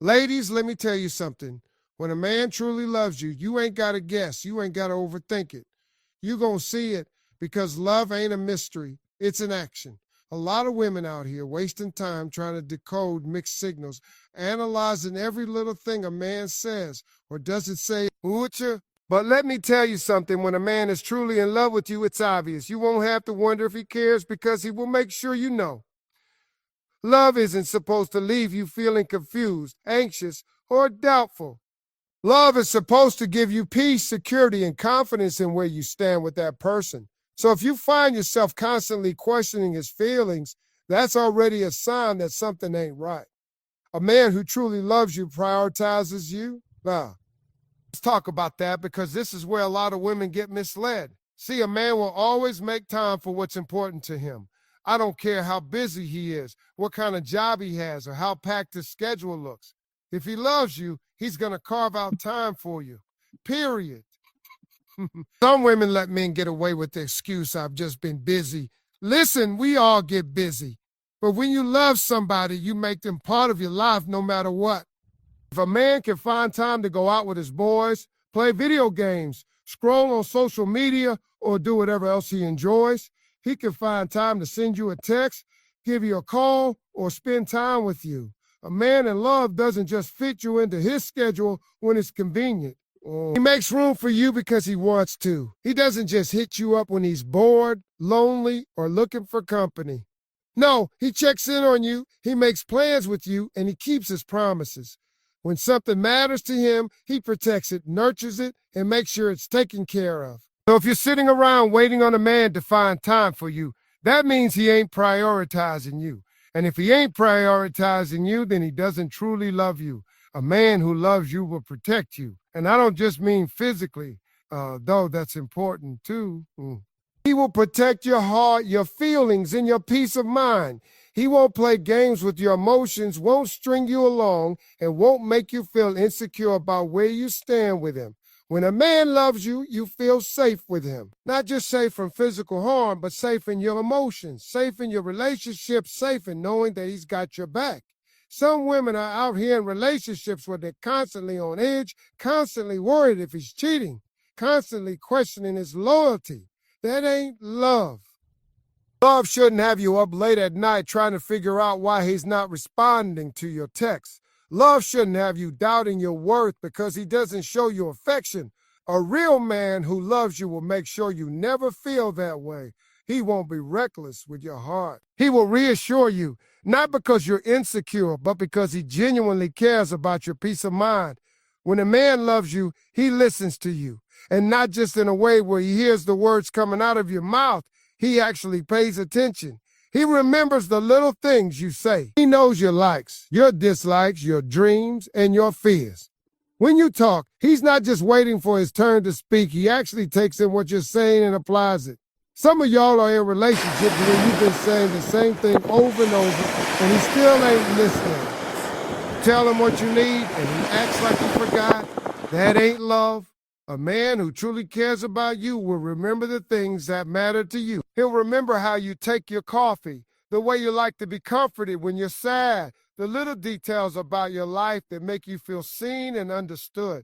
Ladies, let me tell you something. When a man truly loves you, you ain't got to guess. You ain't got to overthink it. You going to see it because love ain't a mystery. It's an action. A lot of women out here wasting time trying to decode mixed signals, analyzing every little thing a man says or doesn't say, would you? But let me tell you something. When a man is truly in love with you, it's obvious. You won't have to wonder if he cares because he will make sure you know. Love isn't supposed to leave you feeling confused, anxious, or doubtful. Love is supposed to give you peace, security, and confidence in where you stand with that person. So if you find yourself constantly questioning his feelings, that's already a sign that something ain't right. A man who truly loves you prioritizes you. Now, let's talk about that because this is where a lot of women get misled. See, a man will always make time for what's important to him. I don't care how busy he is, what kind of job he has, or how packed his schedule looks. If he loves you, he's going to carve out time for you. Period. Some women let men get away with the excuse, I've just been busy. Listen, we all get busy. But when you love somebody, you make them part of your life no matter what. If a man can find time to go out with his boys, play video games, scroll on social media, or do whatever else he enjoys, he can find time to send you a text, give you a call, or spend time with you. A man in love doesn't just fit you into his schedule when it's convenient. He makes room for you because he wants to. He doesn't just hit you up when he's bored, lonely, or looking for company. No, he checks in on you, he makes plans with you, and he keeps his promises. When something matters to him, he protects it, nurtures it, and makes sure it's taken care of. So if you're sitting around waiting on a man to find time for you, that means he ain't prioritizing you. And if he ain't prioritizing you, then he doesn't truly love you. A man who loves you will protect you. And I don't just mean physically, though that's important too. He will protect your heart, your feelings, and your peace of mind. He won't play games with your emotions, won't string you along, and won't make you feel insecure about where you stand with him. When a man loves you, you feel safe with him. Not just safe from physical harm, but safe in your emotions, safe in your relationship, safe in knowing that he's got your back. Some women are out here in relationships where they're constantly on edge, constantly worried if he's cheating, constantly questioning his loyalty. That ain't love. Love shouldn't have you up late at night trying to figure out why he's not responding to your texts. Love shouldn't have you doubting your worth because he doesn't show you affection. A real man who loves you will make sure you never feel that way. He won't be reckless with your heart. He will reassure you, not because you're insecure, but because he genuinely cares about your peace of mind. When a man loves you, he listens to you. And not just in a way where he hears the words coming out of your mouth. He actually pays attention. He remembers the little things you say. He knows your likes, your dislikes, your dreams, and your fears. When you talk, he's not just waiting for his turn to speak. He actually takes in what you're saying and applies it. Some of y'all are in relationships where you've been saying the same thing over and over, and he still ain't listening. Tell him what you need, and he acts like he forgot. That ain't love. A man who truly cares about you will remember the things that matter to you. He'll remember how you take your coffee, the way you like to be comforted when you're sad, the little details about your life that make you feel seen and understood.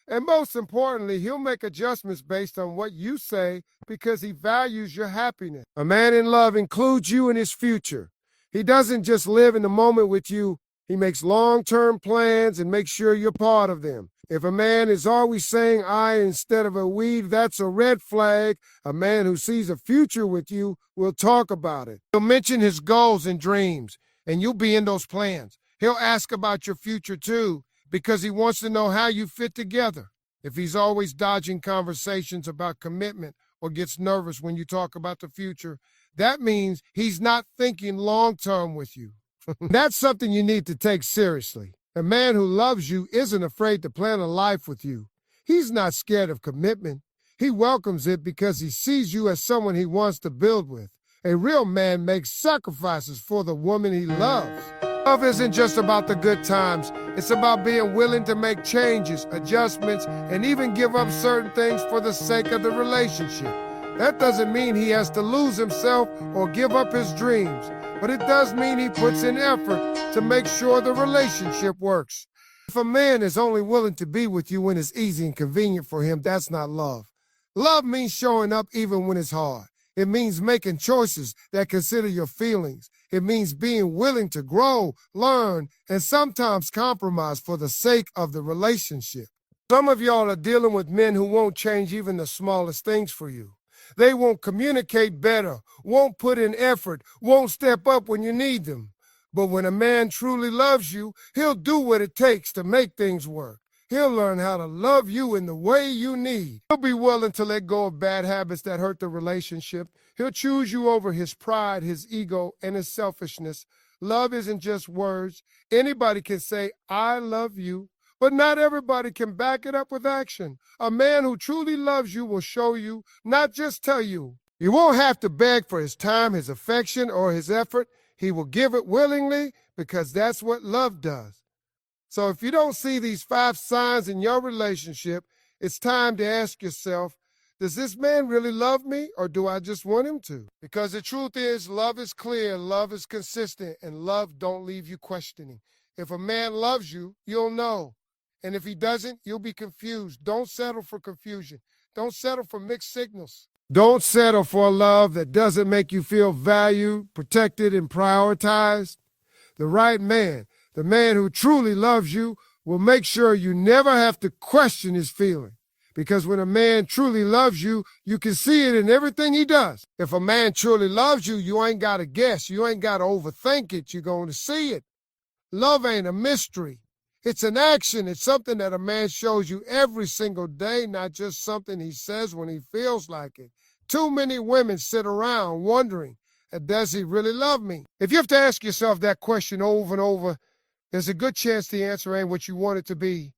And most importantly, he'll make adjustments based on what you say because he values your happiness. A man in love includes you in his future. He doesn't just live in the moment with you. He makes long-term plans and makes sure you're part of them. If a man is always saying I instead of a we, that's a red flag. A man who sees a future with you will talk about it. He'll mention his goals and dreams, and you'll be in those plans. He'll ask about your future too, because he wants to know how you fit together. If he's always dodging conversations about commitment or gets nervous when you talk about the future, that means he's not thinking long-term with you. That's something you need to take seriously. A man who loves you isn't afraid to plan a life with you. He's not scared of commitment. He welcomes it because he sees you as someone he wants to build with. A real man makes sacrifices for the woman he loves. Love isn't just about the good times. It's about being willing to make changes, adjustments, and even give up certain things for the sake of the relationship. That doesn't mean he has to lose himself or give up his dreams, but it does mean he puts in effort to make sure the relationship works. If a man is only willing to be with you when it's easy and convenient for him, that's not love. Love means showing up even when it's hard. It means making choices that consider your feelings. It means being willing to grow, learn, and sometimes compromise for the sake of the relationship. Some of y'all are dealing with men who won't change even the smallest things for you. They won't communicate better, won't put in effort, won't step up when you need them. But when a man truly loves you, he'll do what it takes to make things work. He'll learn how to love you in the way you need. He'll be willing to let go of bad habits that hurt the relationship. He'll choose you over his pride, his ego, and his selfishness. Love isn't just words. Anybody can say, I love you, but not everybody can back it up with action. A man who truly loves you will show you, not just tell you. You won't have to beg for his time, his affection, or his effort. He will give it willingly because that's what love does. So if you don't see these 5 signs in your relationship, it's time to ask yourself, does this man really love me or do I just want him to? Because the truth is, love is clear, love is consistent, and love don't leave you questioning. If a man loves you, you'll know. And if he doesn't, you'll be confused. Don't settle for confusion. Don't settle for mixed signals. Don't settle for a love that doesn't make you feel valued, protected, and prioritized. The right man, the man who truly loves you, will make sure you never have to question his feeling. Because when a man truly loves you, you can see it in everything he does. If a man truly loves you, you ain't got to guess. You ain't got to overthink it. You're going to see it. Love ain't a mystery. It's an action. It's something that a man shows you every single day, not just something he says when he feels like it. Too many women sit around wondering, does he really love me? If you have to ask yourself that question over and over, there's a good chance the answer ain't what you want it to be.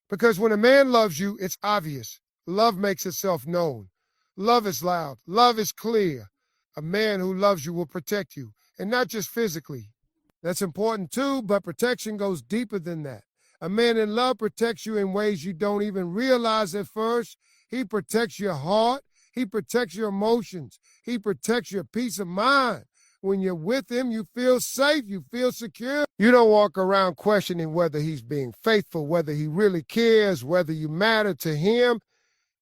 Because when a man loves you, it's obvious. Love makes itself known. Love is loud. Love is clear. A man who loves you will protect you, and not just physically. That's important too, but protection goes deeper than that. A man in love protects you in ways you don't even realize at first. He protects your heart. He protects your emotions. He protects your peace of mind. When you're with him, you feel safe. You feel secure. You don't walk around questioning whether he's being faithful, whether he really cares, whether you matter to him.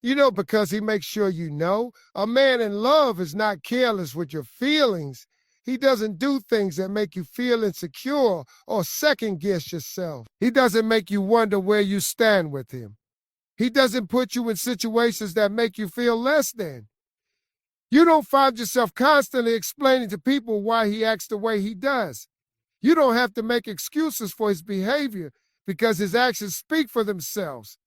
Because he makes sure you know. A man in love is not careless with your feelings. He doesn't do things that make you feel insecure or second-guess yourself. He doesn't make you wonder where you stand with him. He doesn't put you in situations that make you feel less than. You don't find yourself constantly explaining to people why he acts the way he does. You don't have to make excuses for his behavior because his actions speak for themselves.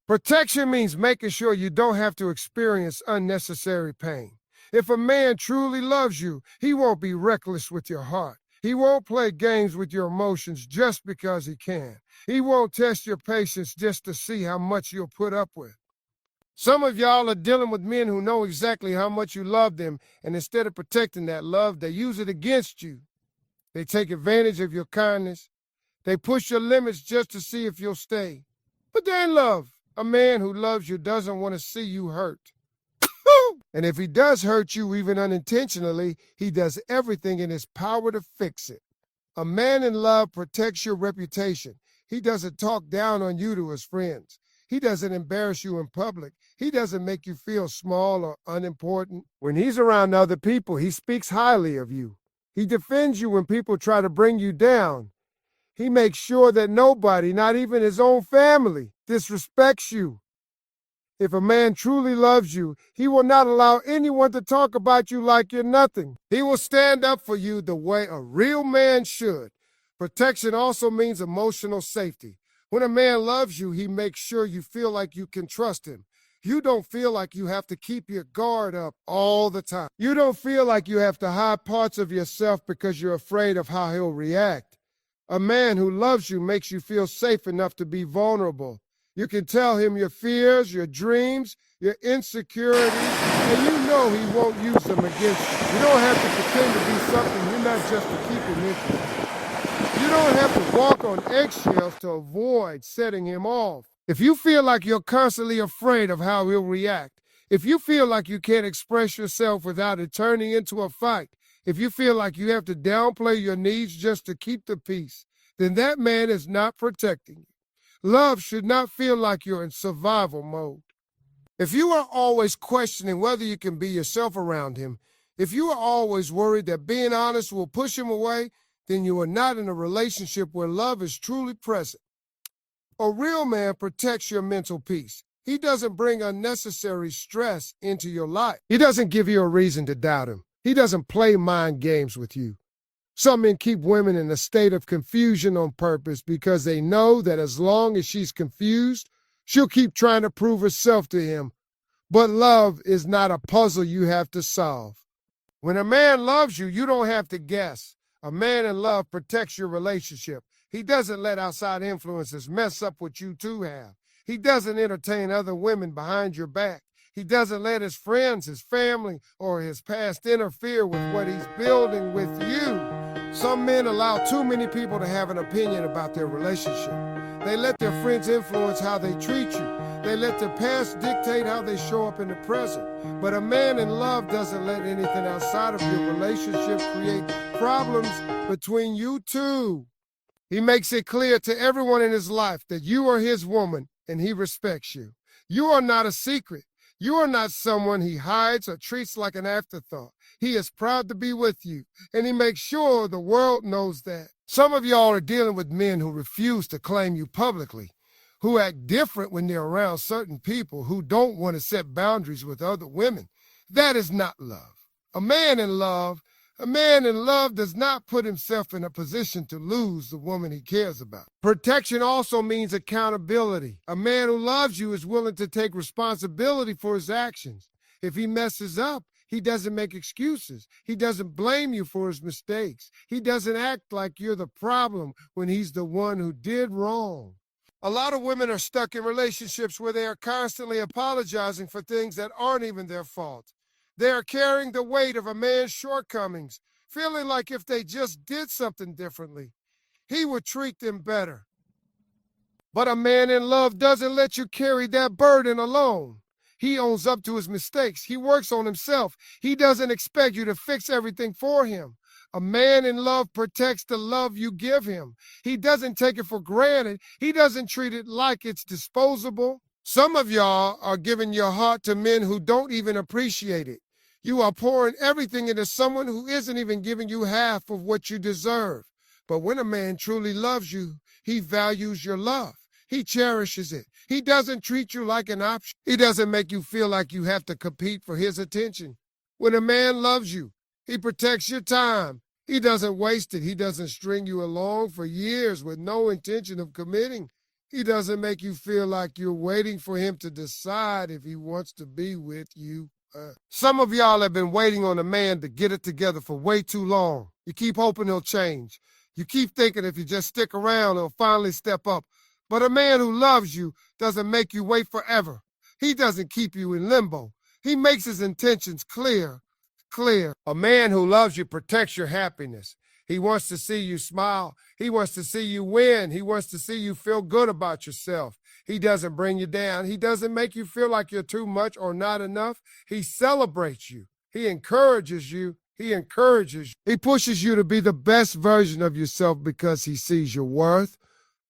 Protection means making sure you don't have to experience unnecessary pain. If a man truly loves you, he won't be reckless with your heart. He won't play games with your emotions just because he can. He won't test your patience just to see how much you'll put up with. Some of y'all are dealing with men who know exactly how much you love them, and instead of protecting that love, they use it against you. They take advantage of your kindness. They push your limits just to see if you'll stay. But they're in love. A man who loves you doesn't want to see you hurt. And if he does hurt you, even unintentionally, he does everything in his power to fix it. A man in love protects your reputation. He doesn't talk down on you to his friends. He doesn't embarrass you in public. He doesn't make you feel small or unimportant. When he's around other people, he speaks highly of you. He defends you when people try to bring you down. He makes sure that nobody, not even his own family, disrespects you. If a man truly loves you, he will not allow anyone to talk about you like you're nothing. He will stand up for you the way a real man should. Protection also means emotional safety. When a man loves you, he makes sure you feel like you can trust him. You don't feel like you have to keep your guard up all the time. You don't feel like you have to hide parts of yourself because you're afraid of how he'll react. A man who loves you makes you feel safe enough to be vulnerable. You can tell him your fears, your dreams, your insecurities, and you know he won't use them against you. You don't have to pretend to be something you're not just to keep him interested. You don't have to walk on eggshells to avoid setting him off. If you feel like you're constantly afraid of how he'll react, If you feel like you can't express yourself without it turning into a fight, if you feel like you have to downplay your needs just to keep the peace, then that man is not protecting you. Love should not feel like you're in survival mode. If you are always questioning whether you can be yourself around him, if you are always worried that being honest will push him away, then you are not in a relationship where love is truly present. A real man protects your mental peace. He doesn't bring unnecessary stress into your life. He doesn't give you a reason to doubt him. He doesn't play mind games with you. Some men keep women in a state of confusion on purpose because they know that as long as she's confused, she'll keep trying to prove herself to him. But love is not a puzzle you have to solve. When a man loves you, you don't have to guess. A man in love protects your relationship. He doesn't let outside influences mess up what you two have. He doesn't entertain other women behind your back. He doesn't let his friends, his family, or his past interfere with what he's building with you. Some men allow too many people to have an opinion about their relationship. They let their friends influence how they treat you. They let their past dictate how they show up in the present. But a man in love doesn't let anything outside of your relationship create problems between you two. He makes it clear to everyone in his life that you are his woman and he respects you. You are not a secret. You are not someone he hides or treats like an afterthought. He is proud to be with you, and he makes sure the world knows that. Some of y'all are dealing with men who refuse to claim you publicly, who act different when they're around certain people, who don't want to set boundaries with other women. That is not love. A man in love does not put himself in a position to lose the woman he cares about. Protection also means accountability. A man who loves you is willing to take responsibility for his actions. If he messes up, he doesn't make excuses. He doesn't blame you for his mistakes. He doesn't act like you're the problem when he's the one who did wrong. A lot of women are stuck in relationships where they are constantly apologizing for things that aren't even their fault. They are carrying the weight of a man's shortcomings, feeling like if they just did something differently, he would treat them better. But a man in love doesn't let you carry that burden alone. He owns up to his mistakes. He works on himself. He doesn't expect you to fix everything for him. A man in love protects the love you give him. He doesn't take it for granted. He doesn't treat it like it's disposable. Some of y'all are giving your heart to men who don't even appreciate it. You are pouring everything into someone who isn't even giving you half of what you deserve. But when a man truly loves you, he values your love. He cherishes it. He doesn't treat you like an option. He doesn't make you feel like you have to compete for his attention. When a man loves you, he protects your time. He doesn't waste it. He doesn't string you along for years with no intention of committing. He doesn't make you feel like you're waiting for him to decide if he wants to be with you. Some of y'all have been waiting on a man to get it together for way too long. You keep hoping he'll change. You keep thinking if you just stick around, he'll finally step up. But a man who loves you doesn't make you wait forever. He doesn't keep you in limbo. He makes his intentions clear. A man who loves you protects your happiness. He wants to see you smile. He wants to see you win. He wants to see you feel good about yourself. He doesn't bring you down. He doesn't make you feel like you're too much or not enough. He celebrates you. He encourages you. He pushes you to be the best version of yourself because he sees your worth.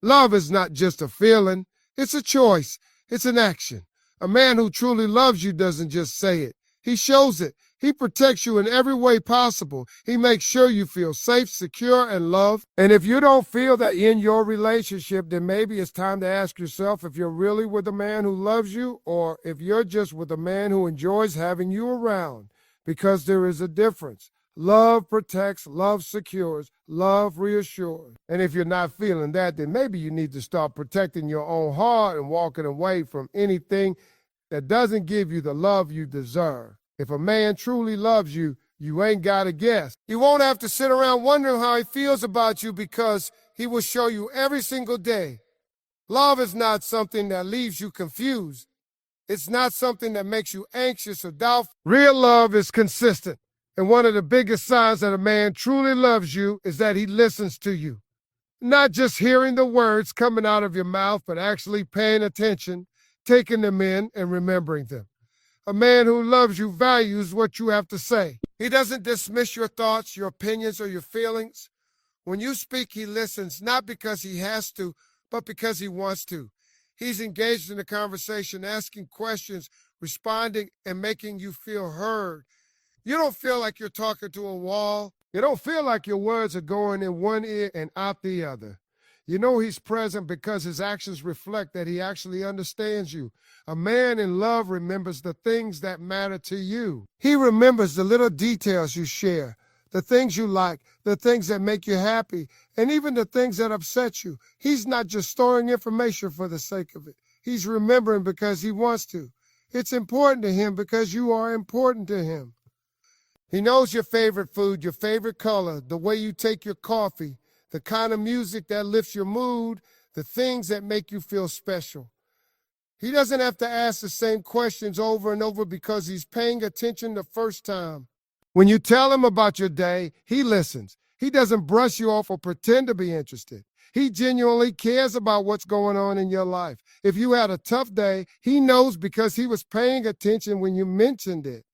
Love is not just a feeling. It's a choice. It's an action. A man who truly loves you doesn't just say it. He shows it. He protects you in every way possible. He makes sure you feel safe, secure, and loved. And if you don't feel that in your relationship, then maybe it's time to ask yourself if you're really with a man who loves you or if you're just with a man who enjoys having you around. Because there is a difference. Love protects, love secures, love reassures. And if you're not feeling that, then maybe you need to start protecting your own heart and walking away from anything that doesn't give you the love you deserve. If a man truly loves you, you ain't got to guess. You won't have to sit around wondering how he feels about you because he will show you every single day. Love is not something that leaves you confused. It's not something that makes you anxious or doubtful. Real love is consistent. And one of the biggest signs that a man truly loves you is that he listens to you. Not just hearing the words coming out of your mouth, but actually paying attention, taking them in, and remembering them. A man who loves you values what you have to say. He doesn't dismiss your thoughts, your opinions, or your feelings. When you speak, he listens, not because he has to, but because he wants to. He's engaged in the conversation, asking questions, responding, and making you feel heard. You don't feel like you're talking to a wall. You don't feel like your words are going in one ear and out the other. You know he's present because his actions reflect that he actually understands you. A man in love remembers the things that matter to you. He remembers the little details you share, the things you like, the things that make you happy, and even the things that upset you. He's not just storing information for the sake of it. He's remembering because he wants to. It's important to him because you are important to him. He knows your favorite food, your favorite color, the way you take your coffee, the kind of music that lifts your mood, the things that make you feel special. He doesn't have to ask the same questions over and over because he's paying attention the first time. When you tell him about your day, he listens. He doesn't brush you off or pretend to be interested. He genuinely cares about what's going on in your life. If you had a tough day, he knows because he was paying attention when you mentioned it.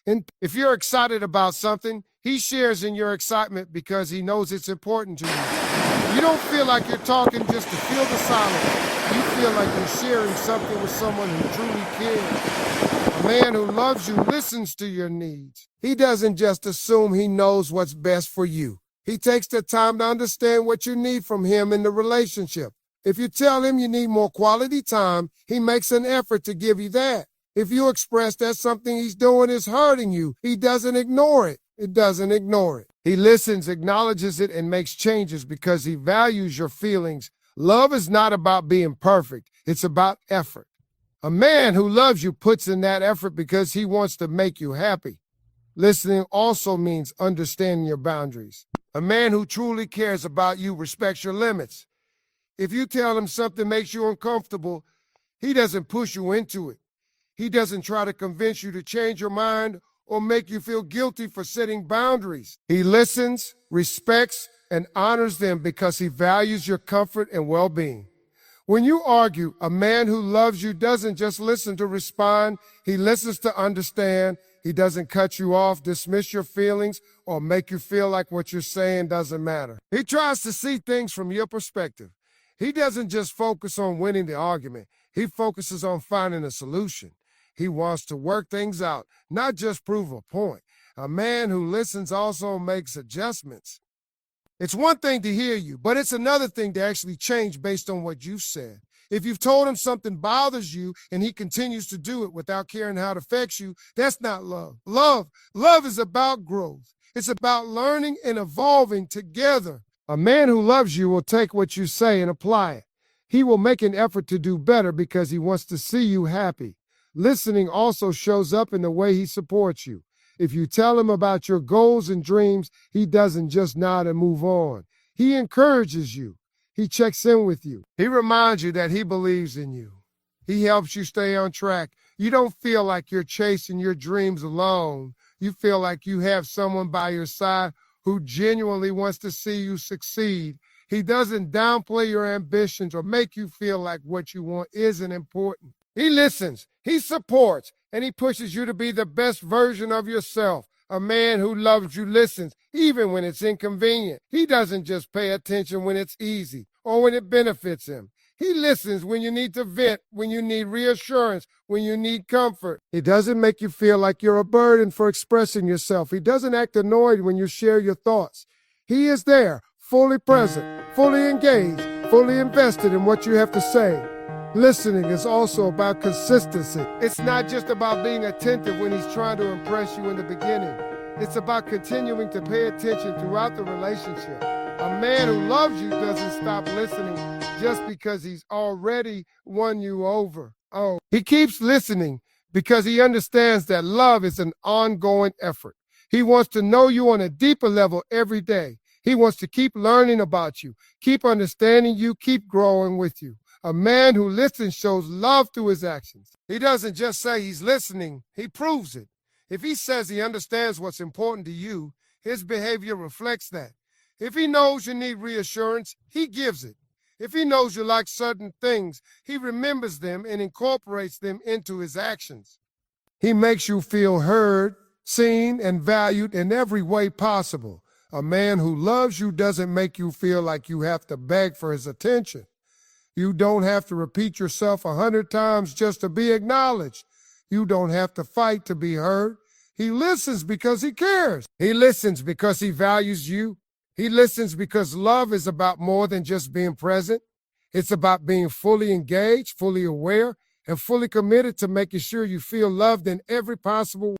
And if you're excited about something, he shares in your excitement because he knows it's important to you. You don't feel like you're talking just to fill the silence. You feel like you're sharing something with someone who truly cares. A man who loves you listens to your needs. He doesn't just assume he knows what's best for you. He takes the time to understand what you need from him in the relationship. If you tell him you need more quality time, he makes an effort to give you that. If you express that something he's doing is hurting you, he doesn't ignore it. He listens, acknowledges it, and makes changes because he values your feelings. Love is not about being perfect. It's about effort. A man who loves you puts in that effort because he wants to make you happy. Listening also means understanding your boundaries. A man who truly cares about you respects your limits. If you tell him something makes you uncomfortable, he doesn't push you into it. He doesn't try to convince you to change your mind or make you feel guilty for setting boundaries. He listens, respects, and honors them because he values your comfort and well-being. When you argue, a man who loves you doesn't just listen to respond, he listens to understand. He doesn't cut you off, dismiss your feelings, or make you feel like what you're saying doesn't matter. He tries to see things from your perspective. He doesn't just focus on winning the argument. He focuses on finding a solution. He wants to work things out, not just prove a point. A man who listens also makes adjustments. It's one thing to hear you, but it's another thing to actually change based on what you've said. If you've told him something bothers you and he continues to do it without caring how it affects you, that's not love. Love is about growth. It's about learning and evolving together. A man who loves you will take what you say and apply it. He will make an effort to do better because he wants to see you happy. Listening also shows up in the way he supports you. If you tell him about your goals and dreams, he doesn't just nod and move on. He encourages you. He checks in with you. He reminds you that he believes in you. He helps you stay on track. You don't feel like you're chasing your dreams alone. You feel like you have someone by your side who genuinely wants to see you succeed. He doesn't downplay your ambitions or make you feel like what you want isn't important. He listens, he supports, and he pushes you to be the best version of yourself. A man who loves you listens, even when it's inconvenient. He doesn't just pay attention when it's easy or when it benefits him. He listens when you need to vent, when you need reassurance, when you need comfort. He doesn't make you feel like you're a burden for expressing yourself. He doesn't act annoyed when you share your thoughts. He is there, fully present, fully engaged, fully invested in what you have to say. Listening is also about consistency. It's not just about being attentive when he's trying to impress you in the beginning. It's about continuing to pay attention throughout the relationship. A man who loves you doesn't stop listening just because he's already won you over. Oh, he keeps listening because he understands that love is an ongoing effort. He wants to know you on a deeper level every day. He wants to keep learning about you, keep understanding you, keep growing with you. A man who listens shows love through his actions. He doesn't just say he's listening, he proves it. If he says he understands what's important to you, his behavior reflects that. If he knows you need reassurance, he gives it. If he knows you like certain things, he remembers them and incorporates them into his actions. He makes you feel heard, seen, and valued in every way possible. A man who loves you doesn't make you feel like you have to beg for his attention. You don't have to repeat yourself 100 times just to be acknowledged. You don't have to fight to be heard. He listens because he cares. He listens because he values you. He listens because love is about more than just being present. It's about being fully engaged, fully aware, and fully committed to making sure you feel loved in every possible way.